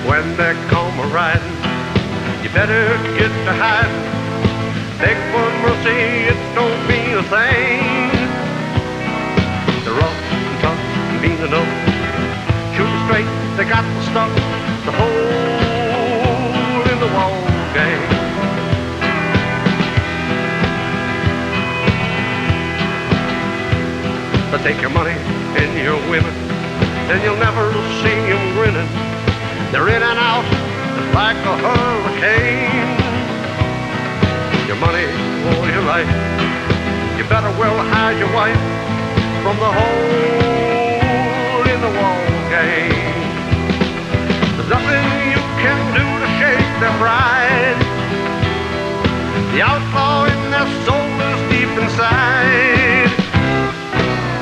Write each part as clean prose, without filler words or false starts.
When they come a-riding, you better get to hiding. Beg for mercy, it don't mean a thing. They're rough and tough and mean enough. Shoot straight, they got the stuff to hold take your money and your women, then you'll never see them grinning. They're in and out just like a hurricane. Your money or your life, you better well hide your wife from the hole in the wall game. There's nothing you can do to shake their pride. The outlaw in their soul is deep inside.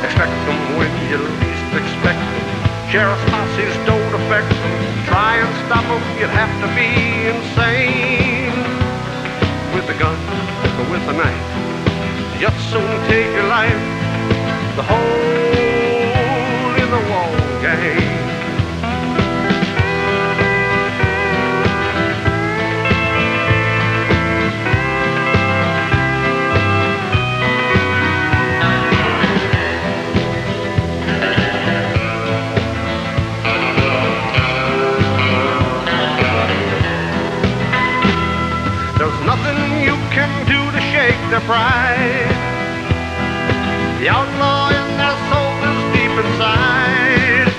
Expect them when you least expect them. Sheriff's posses don't affect them. Try and stop them, you'd have to be insane. With a gun or with a knife, just soon take your life. The hole in the wall game. There's nothing you can do to shake their pride. The outlaw in their soul is deep inside.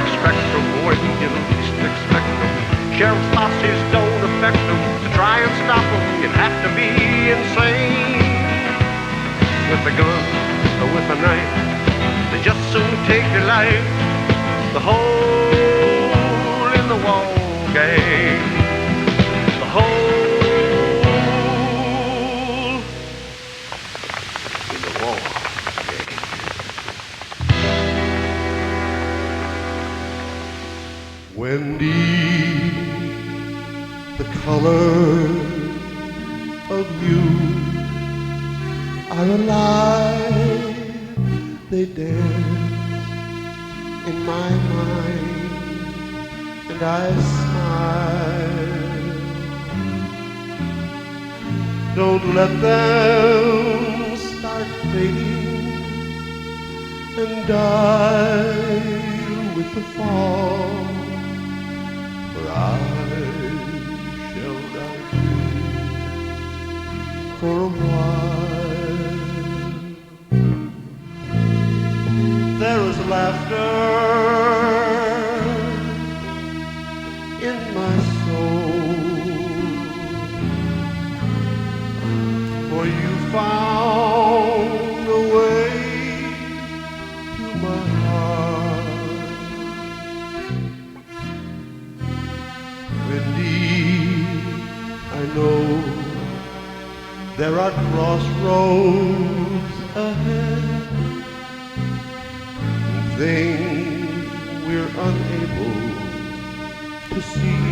Expect them when you least expect them. Sheriff's posses don't affect them. To try and stop them, you'd have to be insane. With a gun or with a knife, they just soon take your life. The hole in the wall game. The hole in the wall game. Wendy, the color of you are alive. They dance in my mind, and I smile. Don't let them start fading and die with the fall, for I shall die too for a while. There is laughter in my soul, for you found a way to my heart. Indeed, I know there are crossroads ahead, things we're unable to see.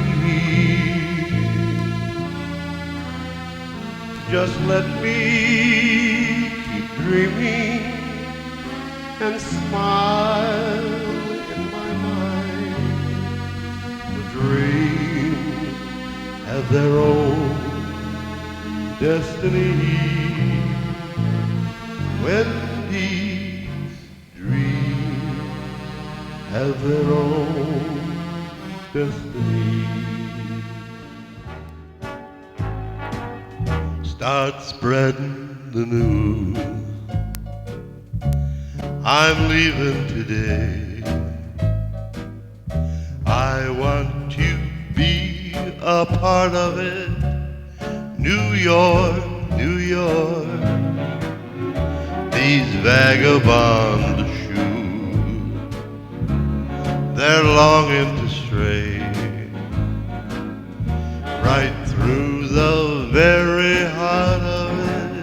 Just let me keep dreaming and smile in my mind. The dreams have their own destiny. When these dreams have their own destiny. Start spreading the news. I'm leaving today. I want to be a part of it. New York, New York. These vagabond shoes, they're longing to stray right through the very heart of it.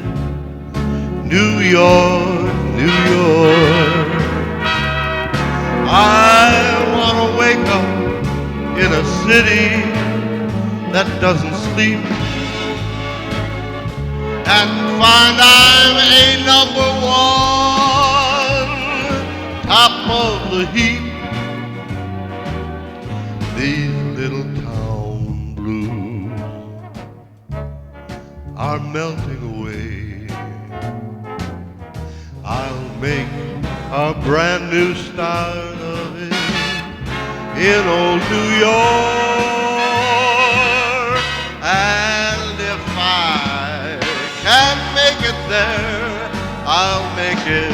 New York, New York. I want to wake up in a city that doesn't sleep and find I'm a number one, top of the heap. These little town blues are melting away. I'll make a brand new start of it in old New York. And if I can make it there, I'll make it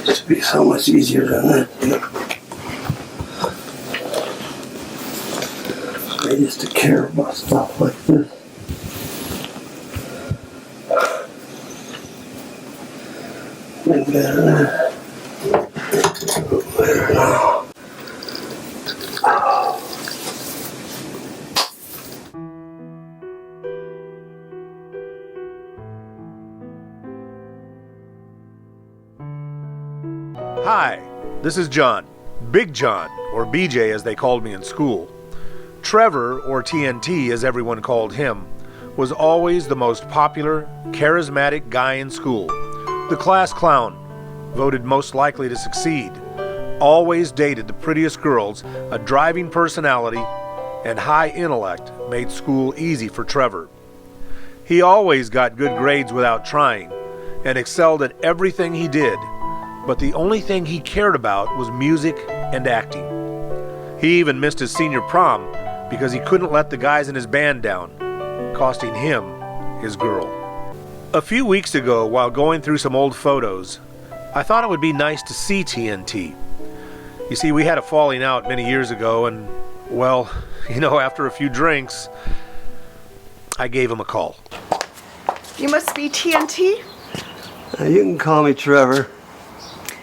This would be so much easier than that. I used to care about stuff like this. Been better now. Better now. Hi, this is John, Big John, or BJ as they called me in school. Trevor, or TNT as everyone called him, was always the most popular, charismatic guy in school. The class clown, voted most likely to succeed, always dated the prettiest girls, a driving personality, and high intellect made school easy for Trevor. He always got good grades without trying, and excelled at everything he did. But the only thing he cared about was music and acting. He even missed his senior prom because he couldn't let the guys in his band down, costing him his girl. A few weeks ago, while going through some old photos, I thought it would be nice to see TNT. You see, we had a falling out many years ago, and, well, after a few drinks, I gave him a call. You must be TNT? You can call me Trevor.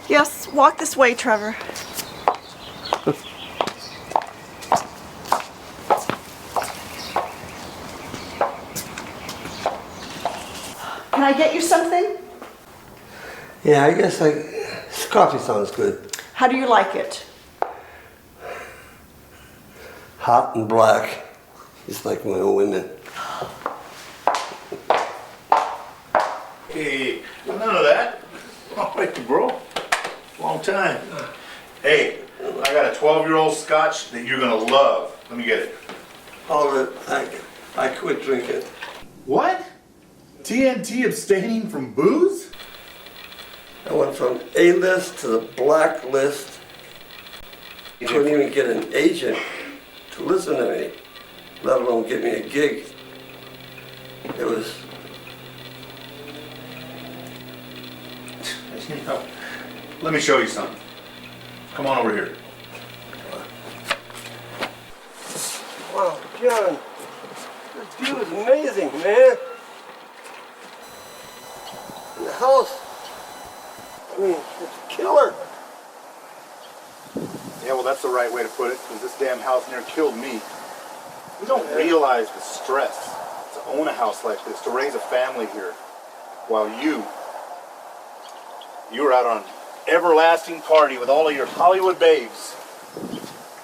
Yes, walk this way, Trevor. Can I get you something? Yeah, I guess coffee sounds good. How do you like it? Hot and black, just like my old women. Hey, none of that. All right, bro. Long time. Hey, I got a 12-year-old scotch that you're gonna love. Let me get it. All of it, I quit drinking. What? TNT abstaining from booze? I went from A-list to the black list. You couldn't even get an agent to listen to me, let alone give me a gig. It was... Let me show you something. Come on over here. Wow, John, this view is amazing, man. And the house, I mean, it's killer. Yeah, well, that's the right way to put it, because this damn house near killed me. We don't realize the stress to own a house like this, to raise a family here, while you were out on everlasting party with all of your Hollywood babes,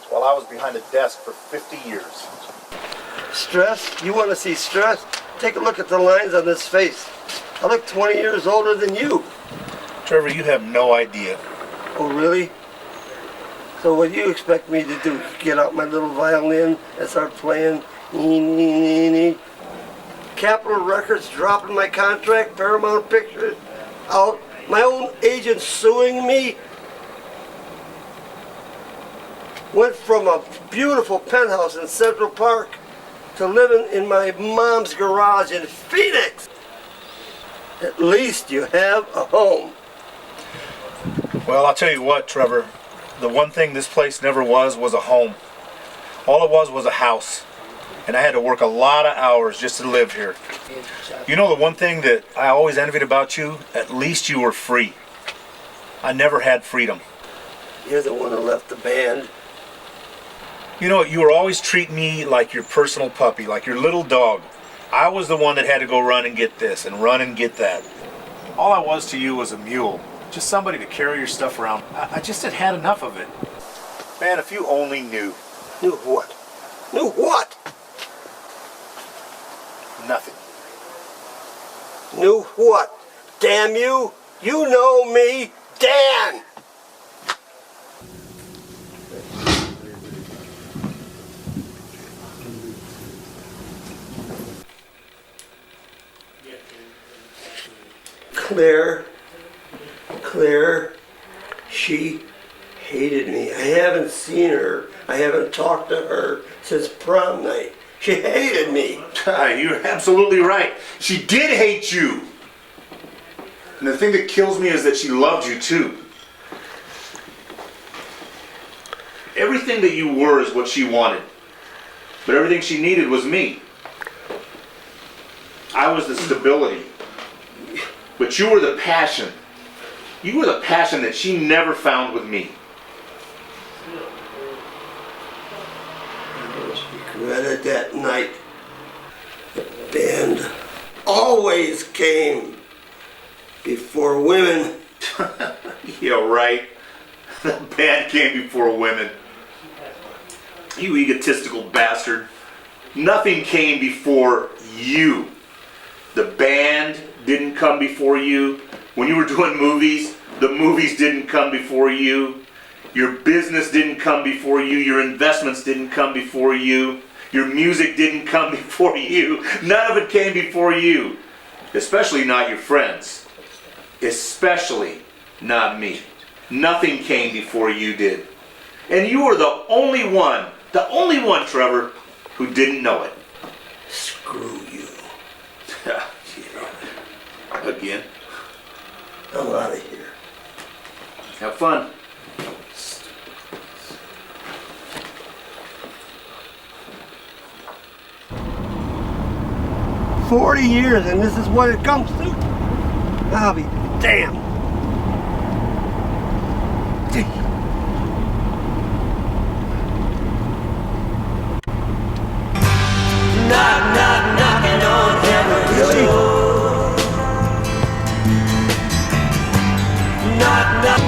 while I was behind a desk for 50 years. Stress? You want to see stress? Take a look at the lines on this face. I look 20 years older than you. Trevor, you have no idea. Oh, really? So what do you expect me to do? Get out my little violin and start playing? Capitol Records dropping my contract, Paramount Pictures out, my own agent suing me. Went from a beautiful penthouse in Central Park to living in my mom's garage in Phoenix. At least you have a home. Well, I'll tell you what, Trevor. The one thing this place never was a home. All it was a house. And I had to work a lot of hours just to live here. You know the one thing that I always envied about you? At least you were free. I never had freedom. You're the one who left the band. You know, you were always treating me like your personal puppy, like your little dog. I was the one that had to go run and get this and run and get that. All I was to you was a mule. Just somebody to carry your stuff around. I just had enough of it. Man, if you only knew. Knew what? Knew what? Nothing. Knew what? Damn you! You know me, Dan! Claire, she hated me. I haven't seen her. I haven't talked to her since prom night. She hated me. You're absolutely right. She did hate you. And the thing that kills me is that she loved you too. Everything that you were is what she wanted. But everything she needed was me. I was the stability. But you were the passion. You were the passion that she never found with me. I just regretted that night. The band always came before women. Yeah, right. The band came before women. You egotistical bastard. Nothing came before you. The band didn't come before you. When you were doing movies, the movies didn't come before you. Your business didn't come before you. Your investments didn't come before you. Your music didn't come before you. None of it came before you. Especially not your friends. Especially not me. Nothing came before you did. And you were the only one, Trevor, who didn't know it. Screw you. Again. I'm out of here. Have fun. 40 years and this is what it comes to? I'll be damned. Knock, knock, knocking on heaven's door. Knock, knock.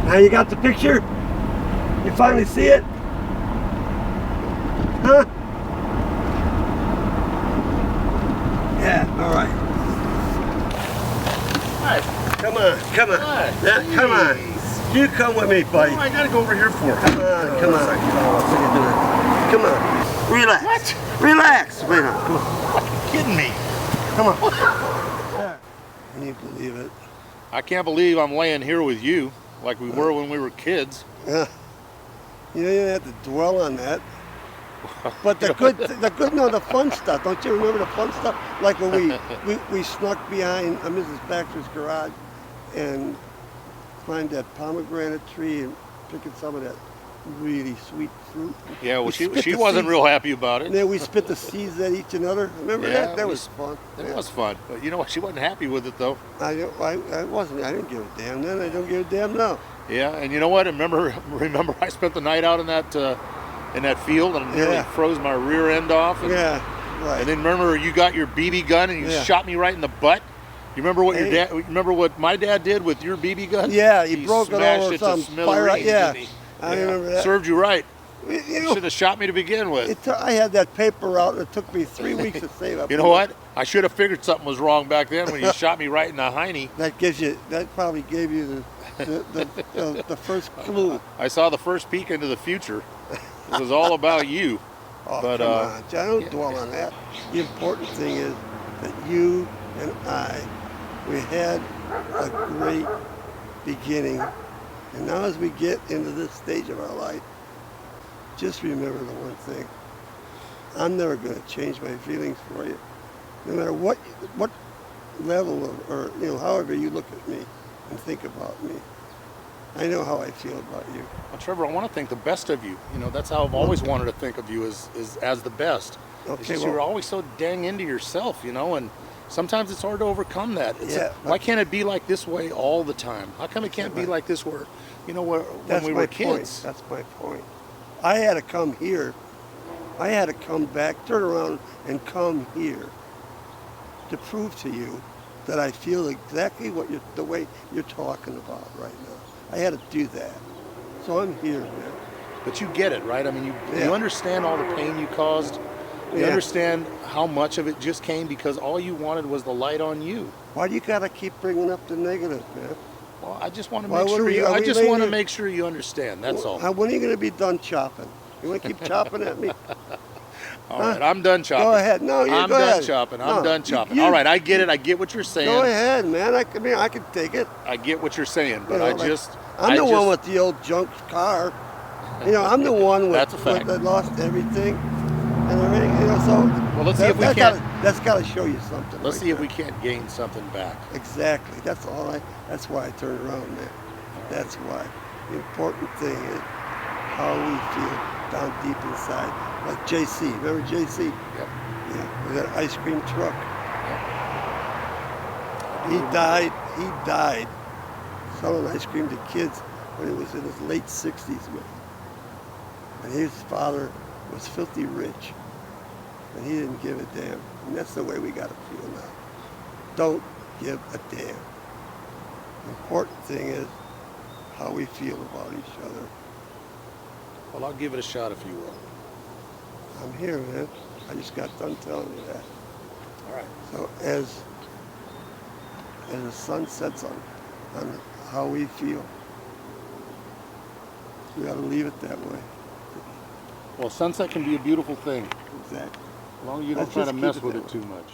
Now you got the picture? You finally see it? Huh? Yeah, all right. Hi. Come on, come on. Hi. Yeah, come on. You come with me, buddy. Oh, I gotta go over here for it. Come on, come on. Come on. Relax. What? Relax. Wait on. Come on. You're kidding me. Come on. Can you believe it? I can't believe I'm laying here with you like we were when we were kids. Yeah. You don't have to dwell on that. But the fun stuff. Don't you remember the fun stuff? Like when we snuck behind Mrs. Baxter's garage and climbed that pomegranate tree and picking some of that really sweet fruit. Yeah, well, she wasn't real happy about it. And then we spit the seeds at each another. Remember that? That was fun. It was fun. But you know what? She wasn't happy with it, though. I wasn't. I didn't give a damn then. I don't give a damn now. Yeah, and you know what? Remember I spent the night out in that field and nearly froze my rear end off. And, right. And then remember you got your BB gun and you shot me right in the butt. You remember what remember what my dad did with your BB gun? Yeah, he broke it over some fire. I remember that. Served you right. You should have shot me to begin with. I had that paper out and it took me 3 weeks to save up. You know what? I should have figured something was wrong back then when you shot me right in the hiney. That probably gave you the first clue. I saw the first peek into the future. This was all about you. Oh, but, come on, John, don't dwell on that. The important thing is that you and we had a great beginning. And now as we get into this stage of our life, just remember the one thing. I'm never going to change my feelings for you. No matter what level of, or however you look at me and think about me. I know how I feel about you. Well, Trevor, I want to think the best of you. You know, that's how I've always wanted to think of you as the best. Okay, It's just well- you're always so dang into yourself, you know, and sometimes it's hard to overcome that. Yeah, Why can't it be like this way all the time? How come it can't be like this where, you know, when That's we my were kids? point. That's my point. I had to come here. I had to come back, turn around, and come here to prove to you that I feel exactly the way you're talking about right now. I had to do that. So I'm here, man. But you get it, right? I mean, Yeah. you understand all the pain you caused. You Yeah. understand how much of it just came because all you wanted was the light on you. Why do you gotta keep bringing up the negative, man? Well, I just want to Why make would sure we- you. are I we just want to laying- make sure you understand. That's all. When are you gonna be done chopping? You wanna keep chopping at me? All right, I'm done chopping. Go ahead. No, I'm go done ahead. chopping. No, I'm done chopping. you- All right, I get it. I get what you're saying. Go ahead, man. I can take it. I get what you're saying, but You know, I like, just. I'm the one with the old junk car. You know, I'm the one with, That's a fact. that lost everything and everything. You know, so Well, let's see if we can't. That's got to show you something. Let's right see if there. we can't gain something back. Exactly. That's all. That's why I turned around, man. That's why. The important thing is how we feel down deep inside. Like JC. Remember JC? Yep. Yeah. With that ice cream truck. He died selling ice cream to kids when he was in his late 60s, man. And his father was filthy rich. And he didn't give a damn. And that's the way we got to feel now. Don't give a damn. The important thing is how we feel about each other. Well, I'll give it a shot if you will. I'm here, man. I just got done telling you that. All right. So as the sun sets on how we feel, we got to leave it that way. Well, sunset can be a beautiful thing, Exactly. as long as you don't Let's try to just keep mess it with that it too much.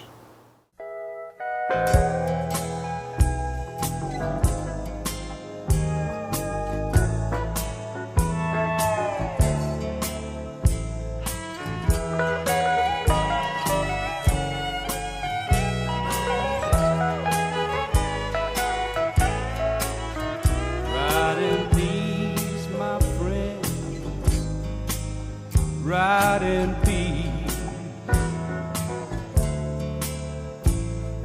Ride in peace, my friend. Ride in peace.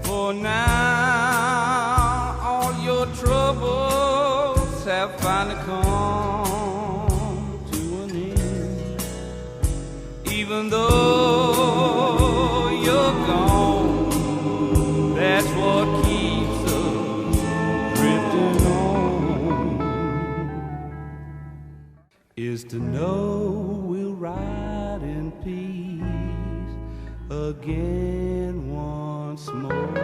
For now, all your troubles have finally come to an end. Even though you're gone, that's what keeps us drifting on. Is to know we'll ride in peace again once more.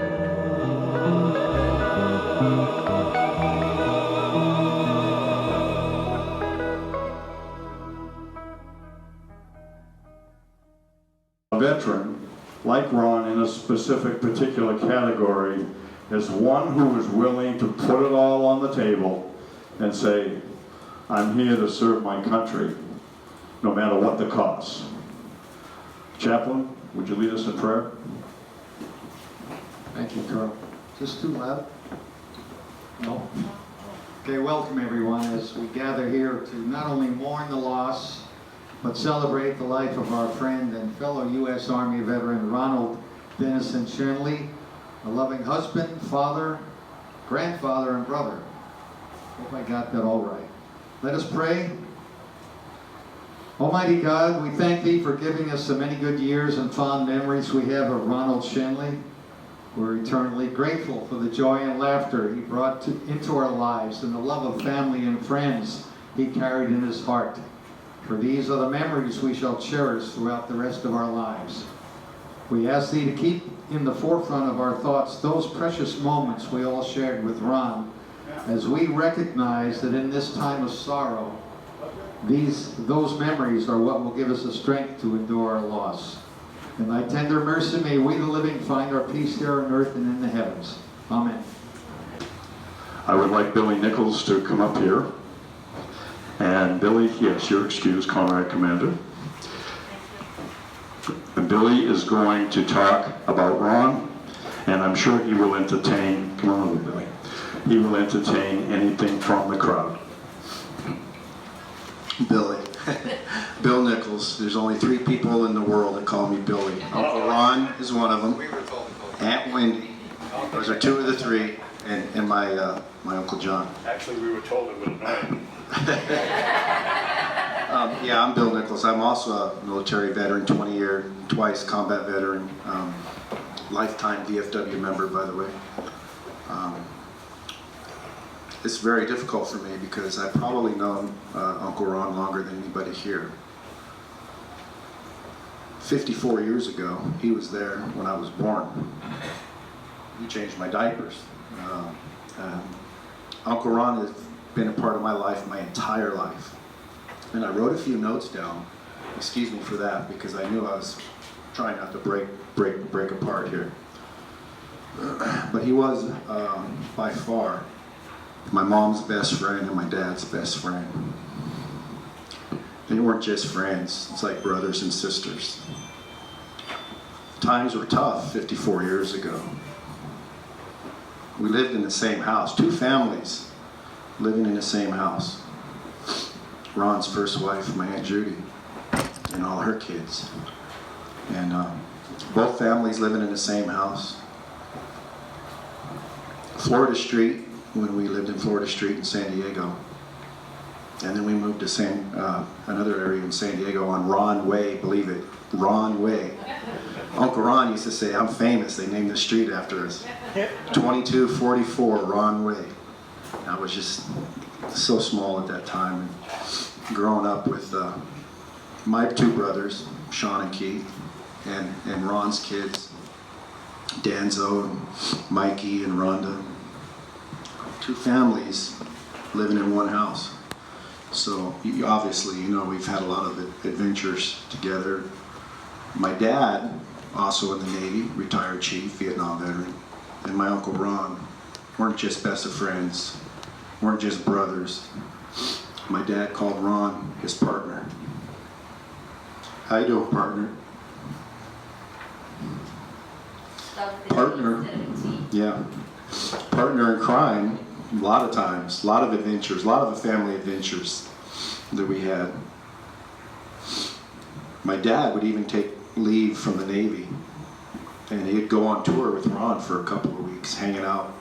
A veteran, like Ron, in a specific particular category, is one who is willing to put it all on the table and say, I'm here to serve my country, no matter what the cost. Chaplain, would you lead us in prayer? Thank you, Carl. Is this too loud? No? Okay, welcome everyone as we gather here to not only mourn the loss, but celebrate the life of our friend and fellow U.S. Army veteran Ronald Dennison Shenley, a loving husband, father, grandfather, and brother. Hope I got that all right. Let us pray. Almighty God, we thank Thee for giving us the many good years and fond memories we have of Ronald Shenley. We're eternally grateful for the joy and laughter He brought into our lives and the love of family and friends He carried in His heart. For these are the memories we shall cherish throughout the rest of our lives. We ask Thee to keep in the forefront of our thoughts those precious moments we all shared with Ron, as we recognize that in this time of sorrow, those memories are what will give us the strength to endure our loss. In Thy tender mercy, may we the living find our peace here on earth and in the heavens. Amen. I would like Billy Nichols to come up here. And Billy, yes, you're excused, Comrade Commander. And Billy is going to talk about Ron, and I'm sure he will entertain, come on, Billy. He will entertain anything from the crowd. Billy. Bill Nichols. There's only 3 people in the world that call me Billy. Uncle Ron is one of them. Aunt Wendy. Those are 2 of the 3, and my Uncle John. Actually, we were told it would annoy. Yeah, I'm Bill Nichols. I'm also a military veteran, 20-year, twice combat veteran, lifetime VFW member, by the way. It's very difficult for me because I've probably known Uncle Ron longer than anybody here. 54 years ago, he was there when I was born. He changed my diapers. Uncle Ron has been a part of my life my entire life. And I wrote a few notes down. Excuse me for that, because I knew I was trying not to break apart here. But he was, by far, my mom's best friend and my dad's best friend. They weren't just friends, it's like brothers and sisters. Times were tough 54 years ago. We lived in the same house, 2 families living in the same house. Ron's first wife, my Aunt Judy, and all her kids. And both families living in the same house. Florida Street, when we lived in Florida Street in San Diego. And then we moved to another area in San Diego on Ron Way, believe it, Ron Way. Uncle Ron used to say, I'm famous, they named the street after us. 2244 Ron Way. I was just so small at that time. And growing up with my 2 brothers, Sean and Keith, and Ron's kids, Danzo and Mikey and Rhonda. 2 families living in one house. So obviously, you know, we've had a lot of adventures together. My dad, also in the Navy, retired chief, Vietnam veteran, and my Uncle Ron weren't just best of friends, weren't just brothers. My dad called Ron his partner. How you doing, partner? Partner, yeah. Partner in crime, a lot of times, a lot of adventures, a lot of the family adventures that we had. My dad would even take leave from the Navy, and he'd go on tour with Ron for a couple of weeks, hanging out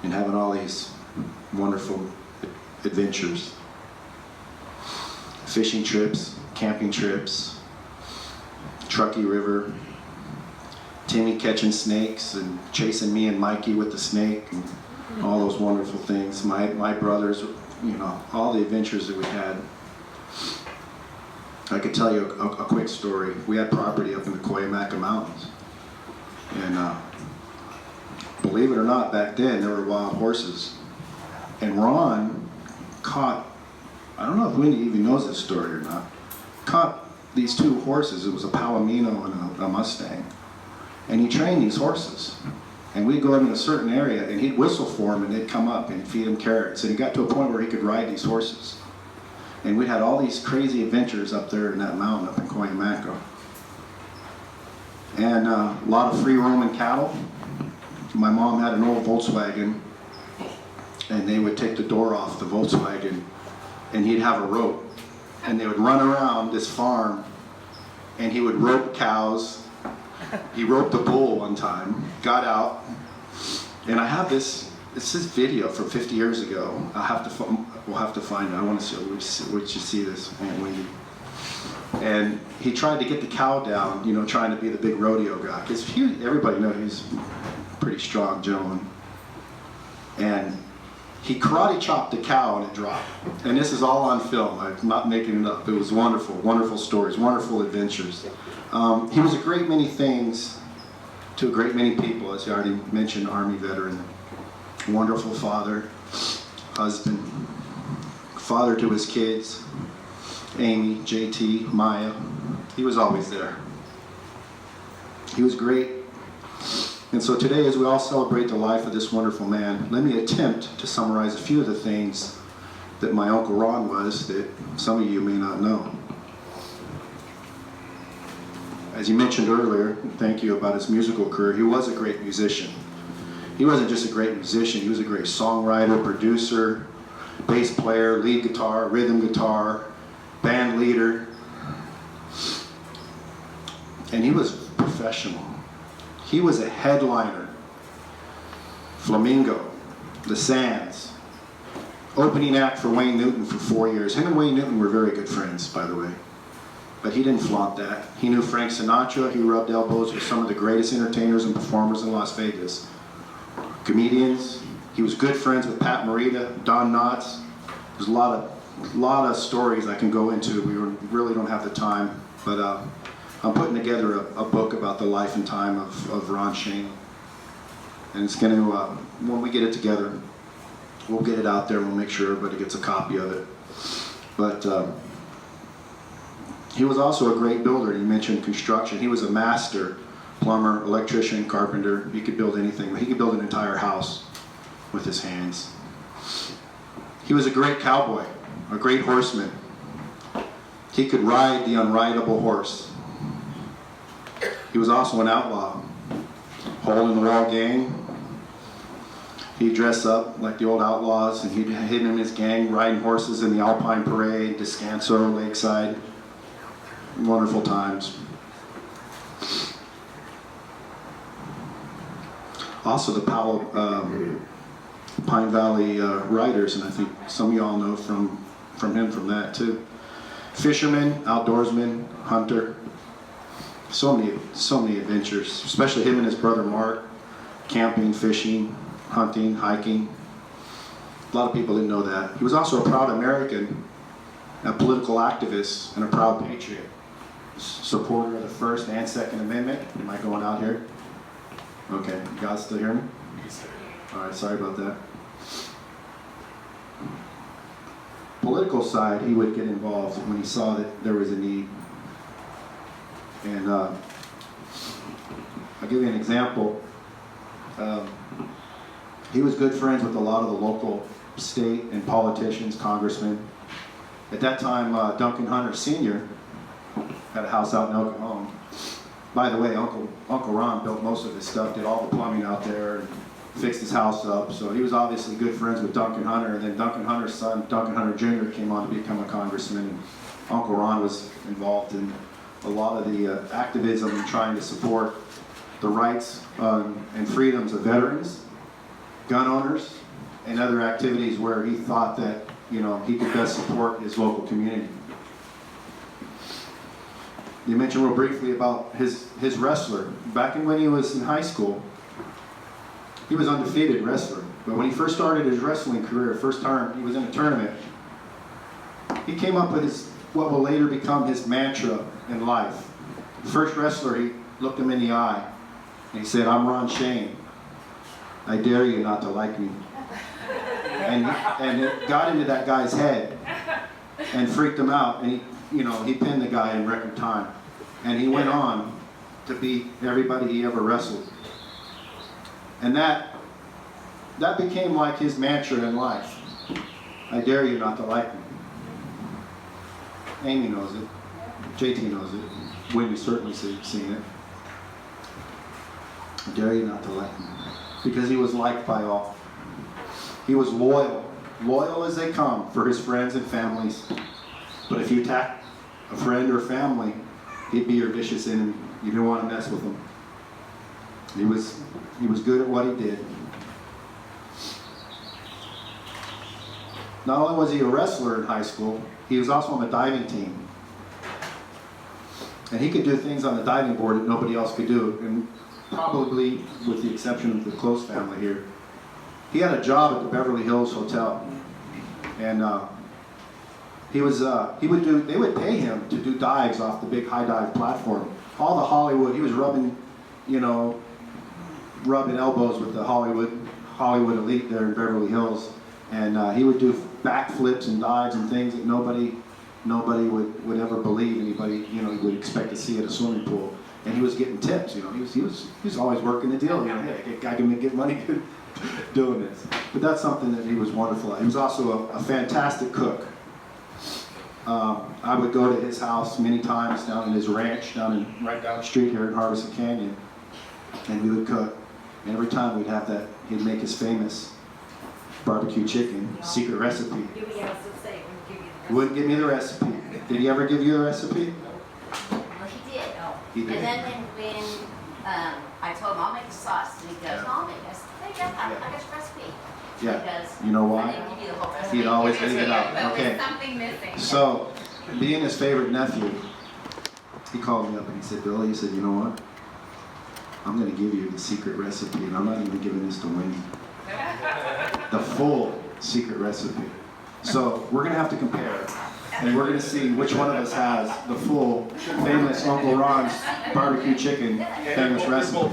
and having all these wonderful adventures. Fishing trips, camping trips, Truckee River, Timmy catching snakes and chasing me and Mikey with the snake, and all those wonderful things. My brothers, you know, all the adventures that we had. I could tell you a quick story. We had property up in the Cuyamaca Mountains. And believe it or not, back then there were wild horses. And Ron caught, I don't know if Wendy even knows this story or not, caught these 2 horses. It was a Palomino and a Mustang. And he trained these horses. And we'd go into a certain area and he'd whistle for them and they'd come up and feed them carrots. And he got to a point where he could ride these horses. And we had all these crazy adventures up there in that mountain up in Cuyamaca. And a lot of free roaming cattle. My mom had an old Volkswagen, and they would take the door off the Volkswagen, and he'd have a rope. And they would run around this farm, and he would rope cows. He roped a bull one time, got out, and I have this video from 50 years ago. We'll have to find it. I want to see, would you see this, Aunt Wendy? And he tried to get the cow down, you know, trying to be the big rodeo guy. Because everybody knows he's a pretty strong gentleman. And he karate chopped the cow and it dropped. And this is all on film. I'm not making it up. It was wonderful, wonderful stories, wonderful adventures. He was a great many things to a great many people, as you already mentioned, Army veteran. Wonderful father, husband, father to his kids, Amy, JT, Maya. He was always there. He was great. And so today, as we all celebrate the life of this wonderful man, let me attempt to summarize a few of the things that my Uncle Ron was that some of you may not know. As you mentioned earlier, thank you, about his musical career, he was a great musician. He wasn't just a great musician, he was a great songwriter, producer, bass player, lead guitar, rhythm guitar, band leader. And he was professional. He was a headliner. Flamingo, The Sands, opening act for Wayne Newton for 4 years. Him and Wayne Newton were very good friends, by the way. But he didn't flaunt that. He knew Frank Sinatra. He rubbed elbows with some of the greatest entertainers and performers in Las Vegas. Comedians. He was good friends with Pat Morita, Don Knotts. There's a lot of stories I can go into. We really don't have the time. But I'm putting together a book about the life and time of Ron Shainley. And it's going to, when we get it together, we'll get it out there and we'll make sure everybody gets a copy of it. But he was also a great builder. You mentioned construction. He was a master plumber, electrician, carpenter. He could build anything. He could build an entire house with his hands. He was a great cowboy, a great horseman. He could ride the unrideable horse. He was also an outlaw. Hole in the Wall gang. He'd dress up like the old outlaws, and he'd him and his gang riding horses in the Alpine Parade, Descanso, Lakeside. Wonderful times. Also the Powell Pine Valley Riders, and I think some of y'all know from him from that too. Fisherman, outdoorsman, hunter. So many adventures, especially him and his brother Mark. Camping, fishing, hunting, hiking. A lot of people didn't know that. He was also a proud American, a political activist, and a proud patriot. Supporter of the First and Second Amendment. Am I going out here? Okay, you guys still hear me? All right, sorry about that. Political side, he would get involved when he saw that there was a need. And I'll give you an example. He was good friends with a lot of the local state and politicians, congressmen. At that time, Duncan Hunter Sr. had a house out in El Cajon. By the way, Uncle Ron built most of his stuff, did all the plumbing out there, and fixed his house up. So he was obviously good friends with Duncan Hunter. And then Duncan Hunter's son, Duncan Hunter Jr., came on to become a congressman. And Uncle Ron was involved in a lot of the activism and trying to support the rights and freedoms of veterans, gun owners, and other activities where he thought that, you know, he could best support his local community. You mentioned real briefly about his wrestler. Back when he was in high school, he was undefeated wrestler. But when he first started his wrestling career, first time he was in a tournament, he came up with what will later become his mantra in life. The first wrestler, he looked him in the eye and he said, "I'm Ron Shain. I dare you not to like me." And it got into that guy's head and freaked him out. And he pinned the guy in record time. And he went on to beat everybody he ever wrestled. And that became like his mantra in life. I dare you not to like me. Amy knows it. JT knows it. Wendy's certainly seen it. I dare you not to like me. Because he was liked by all. He was loyal as they come for his friends and families. But if you attack a friend or family, he'd be your vicious enemy. You didn't want to mess with him. He was good at what he did. Not only was he a wrestler in high school, he was also on the diving team. And he could do things on the diving board that nobody else could do, and probably with the exception of the Close family here. He had a job at the Beverly Hills Hotel, and they would pay him to do dives off the big high dive platform. All the Hollywood, he was rubbing elbows with the Hollywood elite there in Beverly Hills, and he would do backflips and dives and things that nobody would ever believe anybody would expect to see at a swimming pool. And he was getting tips. He was always working the deal. Hey, I can get money doing this. But that's something that he was wonderful at. He was also a fantastic cook. I would go to his house many times down in his ranch, right down the street here in Harbison Canyon, and we would cook. And every time we'd have that, he'd make his famous barbecue chicken, secret recipe. He wouldn't give me the recipe. Did he ever give you the recipe? Well, he did. He did. And then when I told him I'll make the sauce, and he goes, no, I'll make it. I said, there you go, I got your recipe. Yeah. Because You know I why? didn't give you the whole recipe. He'd always Give it leave to it you, out. but Okay. with something missing. So, being his favorite nephew, he called me up and he said, Billy, he said, you know what? I'm going to give you the secret recipe, and I'm not even giving this to Wendy. The full secret recipe. So, we're going to have to compare, and we're going to see which one of us has the full, famous Uncle Ron's barbecue chicken famous recipe.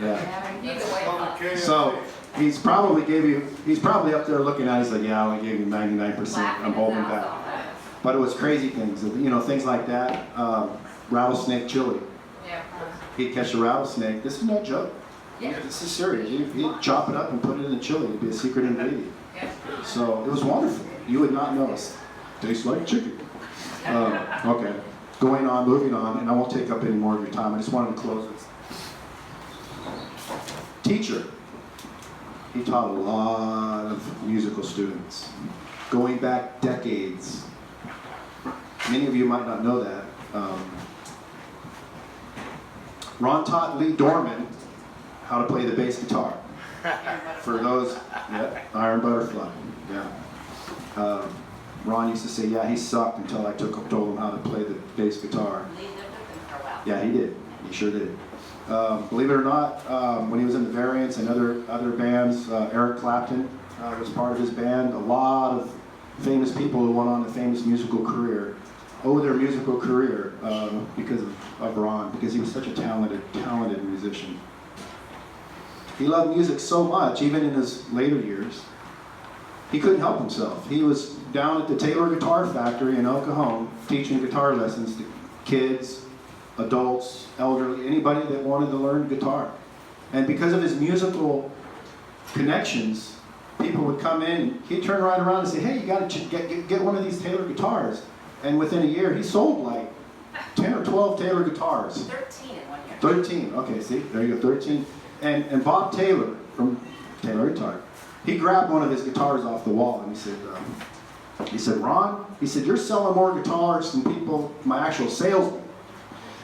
Yeah. So, he's probably up there looking at it, he's like, yeah, I only gave you 99%, I'm holding back. But it was crazy things, things like that. Rattlesnake chili. He'd catch a rattlesnake. This is no joke. This is serious. He'd chop it up and put it in the chili. It'd be a secret ingredient. So it was wonderful. You would not notice. Tastes like chicken. Okay. Moving on, and I won't take up any more of your time. I just wanted to close this. Teacher. He taught a lot of musical students, going back decades. Many of you might not know that. Ron taught Lee Dorman how to play the bass guitar. For those, Iron Butterfly, yeah. Ron used to say, yeah, he sucked until I told him how to play the bass guitar. Yeah, he did. He sure did. Believe it or not, when he was in the Variants and other bands, Eric Clapton was part of his band. A lot of famous people who went on a famous musical career owe their musical career because of Ron, because he was such a talented musician. He loved music so much, even in his later years, he couldn't help himself. He was down at the Taylor Guitar Factory in El Cajon teaching guitar lessons to kids, adults, elderly, anybody that wanted to learn guitar. And because of his musical connections, people would come in, he'd turn right around and say, hey, you got to get one of these Taylor guitars. And within a year, he sold like 10 or 12 Taylor guitars. 13 in 1 year. 13, okay, see, there you go, 13. And Bob Taylor from Taylor Guitar, he grabbed one of his guitars off the wall and he said, Ron, he said, you're selling more guitars than people, my actual salesman.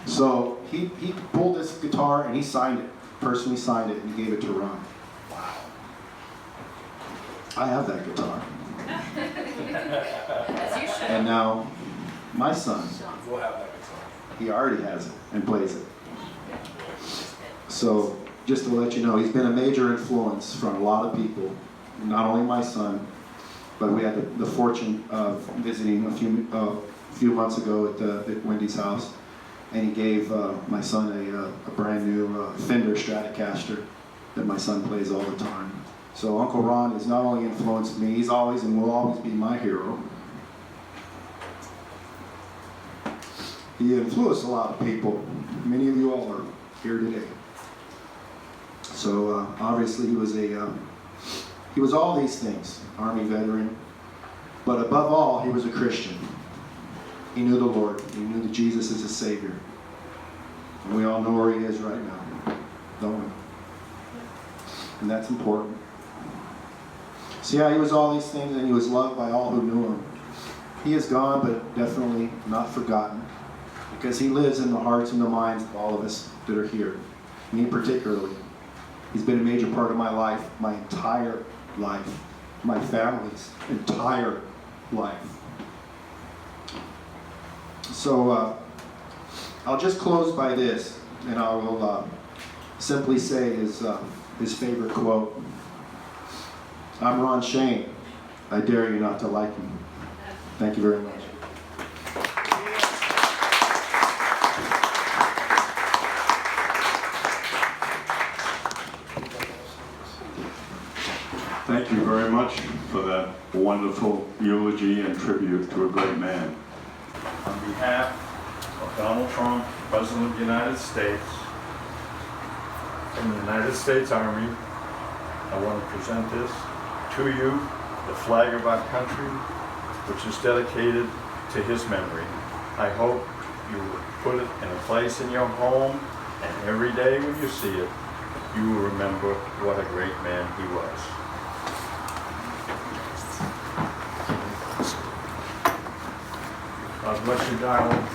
So he pulled this guitar and he signed it, personally signed it, and he gave it to Ron. Wow. I have that guitar. As you should. And now, my son, he already has it and plays it. So, just to let you know, he's been a major influence from a lot of people, not only my son, but we had the fortune of visiting a few months ago at Wendy's house, and he gave my son a brand new Fender Stratocaster that my son plays all the time. So Uncle Ron has not only influenced me, he's always and will always be my hero. He influenced a lot of people. Many of you all are here today. So obviously he was all these things, Army veteran, but above all, he was a Christian. He knew the Lord. He knew that Jesus is his Savior. And we all know where he is right now, don't we? And that's important. So yeah, he was all these things, and he was loved by all who knew him. He is gone, but definitely not forgotten, because he lives in the hearts and the minds of all of us that are here. Me particularly. He's been a major part of my life, my entire life, my family's entire life. So I'll just close by this, and I will simply say his favorite quote. I'm Ron Shane. I dare you not to like me. Thank you very much. Thank you very much for that wonderful eulogy and tribute to a great man. On behalf of Donald Trump, President of the United States, and the United States Army, I want to present this to you, the flag of our country, which is dedicated to his memory. I hope you will put it in a place in your home, and every day when you see it, you will remember what a great man he was. God bless you, darling.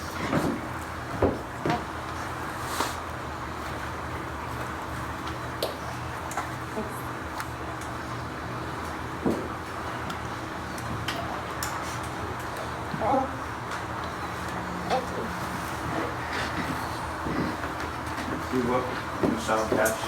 You look, you sound catch.